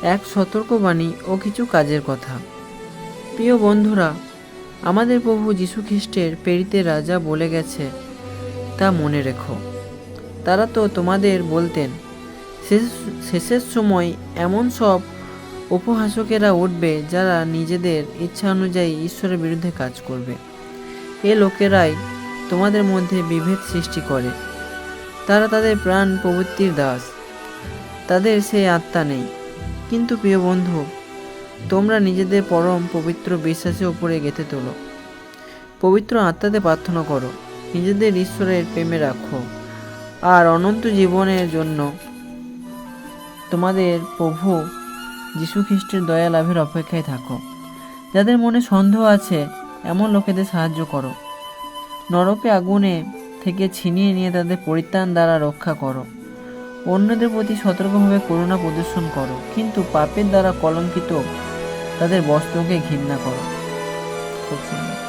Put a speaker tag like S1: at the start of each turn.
S1: এক সতর্কবাণী ও কিছু কাজের কথা। প্রিয় বন্ধুরা, আমাদের প্রভু যীশু খ্রিস্টের প্রেরিতেরা যা বলে গেছে তা মনে রেখো। তারা তো তোমাদের বলতেন, শেষের সময় এমন সব উপহাসকেরা উঠবে যারা নিজেদের ইচ্ছা অনুযায়ী ঈশ্বরের বিরুদ্ধে কাজ করবে। এ লোকেরাই তোমাদের মধ্যে বিভেদ সৃষ্টি করে। তারা তাদের প্রাণ প্রবৃত্তির দাস, তাদের সেই আত্মা নেই। কিন্তু প্রিয় বন্ধু, তোমরা নিজেদের পরম পবিত্র বিশ্বাসের উপরে গেঁথে তোলো, পবিত্র আত্মাতে প্রার্থনা করো, নিজেদের ঈশ্বরের প্রেমে রাখো, আর অনন্ত জীবনের জন্য তোমাদের প্রভু যীশু খ্রিস্টের দয়া লাভের অপেক্ষায় থাকো। যাদের মনে সন্দেহ আছে এমন লোকেদের সাহায্য করো। নরকে আগুনে থেকে ছিনিয়ে নিয়ে তাদের পরিত্রাণ দ্বারা রক্ষা করো। অন্যদের প্রতি সতর্কভাবে করুণা প্রদর্শন করো, কিন্তু পাপের দ্বারা কলঙ্কিত তাদের বস্ত্রকে ঘৃণা করো। খুব সুন্দর।